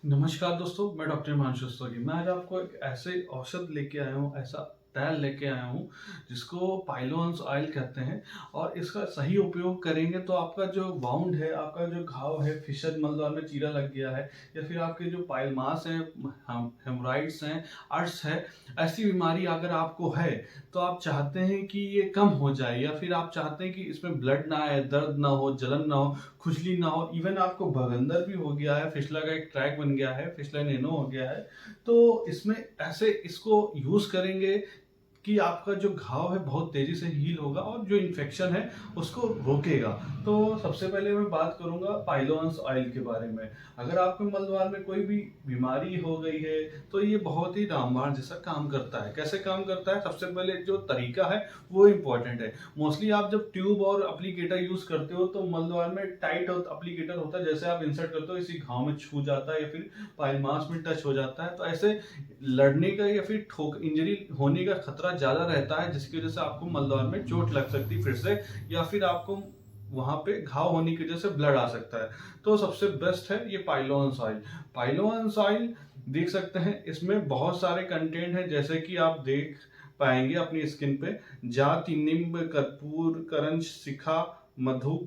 नमस्कार दोस्तों, मैं डॉक्टर हिमांशु स्तोगी। मैं आज आपको एक ऐसे औषध लेके आया हूँ, ऐसा तेल लेके आया हूँ, जिसको पाइलोन्स ऑयल कहते हैं। और इसका सही उपयोग करेंगे तो आपका जो वाउंड है, आपका जो घाव है, फिशर मलद्वार में चीरा लग गया है, या फिर आपके जो पाइलमास हैं, हेमोराइड्स हैं, अर्श है, ऐसी बीमारी अगर आपको है, तो आप चाहते हैं कि ये कम हो जाए, या फिर आप चाहते हैं कि इसमें ब्लड ना आए, दर्द ना हो, जलन ना हो, खुजली ना हो, इवन आपको भगंदर भी हो गया है, फिशला का एक ट्रैक बन गया है, फिशला नैनो हो गया है, तो इसमें ऐसे इसको यूज करेंगे कि आपका जो घाव है बहुत तेजी से हील होगा और जो इन्फेक्शन है उसको रोकेगा। तो सबसे पहले मैं बात करूंगा पाइलोन्स ऑयल के बारे में। अगर आपके मलद्वार में कोई भी बीमारी हो गई है, तो ये बहुत ही रामबाण जैसा काम करता है। कैसे काम करता है? सबसे पहले जो तरीका है वो इम्पोर्टेंट है। मोस्टली आप जब ट्यूब और अप्लीकेटर यूज करते हो तो मलद्वार में टाइट अप्लीकेटर होता है, जैसे आप इंसर्ट करते हो इसी घाव में छू जाता है या फिर पाइलमास में टच हो जाता है, तो ऐसे लड़ने का या फिर ठोक इंजरी होने का खतरा ज्यादा रहता है, जिसकी वजह से आपको मलद्वार में चोट लग सकती है फिर से, या फिर आपको वहां पे घाव होने की वजह से ब्लड आ सकता है। तो सबसे बेस्ट है ये पाइलोन्स ऑयल। पाइलोन्स ऑयल देख सकते हैं, इसमें बहुत सारे कंटेंट हैं, जैसे कि आप देख पाएंगे अपनी स्किन पे जाति, नींब, कर्पूर, करंज, शिखा, मधु,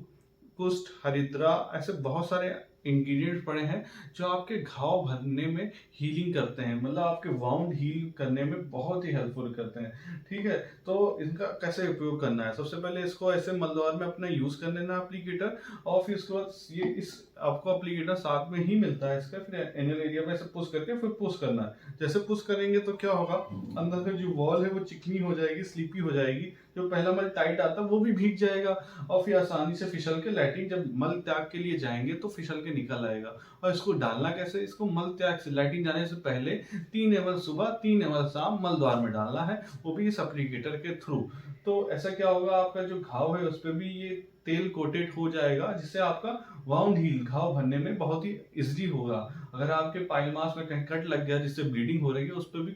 कुष्ठ, हरिद्रा, ऐसे बहुत सारे इंग्रेडिएंट पड़े हैं जो आपके घाव भरने में हीलिंग करते हैं, मतलब आपके वाउंड हील करने में बहुत ही हेल्पफुल करते हैं। ठीक है, तो इनका कैसे उपयोग करना है? सबसे पहले इसको ऐसे मलद्वार में अपना यूज कर लेना एप्लीकेटर, और फिर उसके बाद ये इस आपको एप्लीकेटर साथ में ही मिलता है इसका, फिर एनल एरिया में ऐसे पुश करके फिर पुश करना है। जैसे पुश करेंगे तो क्या होगा, अंदर का जो वॉल है वो चिकनी हो जाएगी, स्लीपी हो जाएगी, जो पहला मल टाइट आता है वो भी भीग जाएगा, और फिर आसानी से फिसल के लैट्रिन जब मल त्याग के लिए जाएंगे तो फिसल के निकल आएगा। और इसको डालना कैसे? इसको मल त्याग से लैट्रिन जाने से पहले 3 ml सुबह, 3 ml शाम मल द्वार में डालना है, वो भी इस एप्लीकेटर के थ्रू। तो ऐसा क्या होगा, आपका जो घाव है उस पर भी ये तेल कोटेड हो जाएगा, जिससे आपका वाउंड हील, घाव भरने में बहुत ही इजी होगा। अगर आपके पाइलमास में कहीं कट लग गया जिससे ब्लीडिंग हो रही है, उस पर भी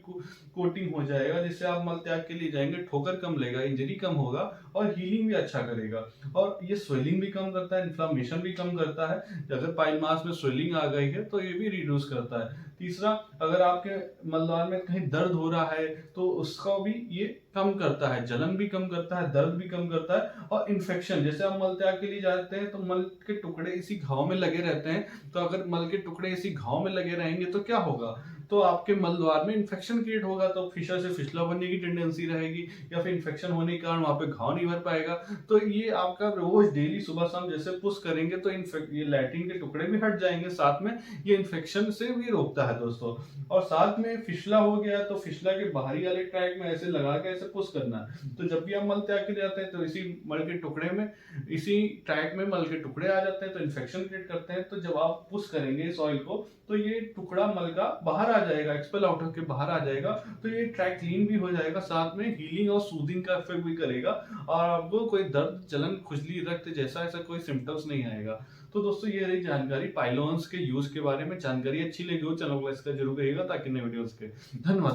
कोटिंग हो जाएगा, जिससे आप मल त्याग के लिए जाएंगे, ठोकर कम लेगा, इंजरी कम होगा, और हीलिंग भी अच्छा करेगा। और ये स्वेलिंग भी कम करता है, इन्फ्लामेशन भी कम करता है। अगर पाइल मास में स्वेलिंग आ गई है तो ये भी रिड्यूस करता है। तीसरा, अगर आपके मलद्वार में कहीं दर्द हो रहा है तो उसका भी ये कम करता है, जलन भी कम करता है, दर्द भी कम करता है। और इन्फेक्शन, जैसे आप मल त्याग के लिए जाते हैं तो मल के टुकड़े इसी घाव में लगे रहते हैं, तो अगर मल के टुकड़े इसी घाव में लगे रहेंगे तो क्या होगा, तो आपके मल द्वार में इन्फेक्शन क्रिएट होगा, तो फिशर से फिसला बनने की टेंडेंसी रहेगी, या फिर इन्फेक्शन होने के कारण वहां पे घाव नहीं भर पाएगा। तो ये आपका रोज डेली सुबह शाम जैसे पुश करेंगे तो ये लैट्रिन के टुकड़े भी हट जाएंगे, साथ में ये इन्फेक्शन से भी रोकता है दोस्तों। और साथ में फिसला हो गया तो फिसला के बाहरी वाले ट्रैक में ऐसे लगा के ऐसे पुश करना है। तो जब भी आप मल त्याग के जाते हैं तो इसी मल के टुकड़े में, इसी ट्रैक में मल के टुकड़े आ जाते हैं, तो इन्फेक्शन क्रिएट करते हैं। तो जब आप पुश करेंगे इस ऑयल को तो ये टुकड़ा मल का बाहर आ जाएगा, एक्सपेल आउट होकर बाहर आ जाएगा, तो ये ट्रैक क्लीन भी हो जाएगा, साथ में हीलिंग और सूदिंग का इफेक्ट भी करेगा, और आपको कोई दर्द, जलन, खुजली, रक्त जैसा ऐसा कोई सिम्टम्स नहीं आएगा। तो दोस्तों ये रही जानकारी पाइलोन्स के यूज के बारे में। जानकारी अच्छी लगी हो चैनल को इसका जरूर करिएगा, ताकि नए वीडियोस के। धन्यवाद।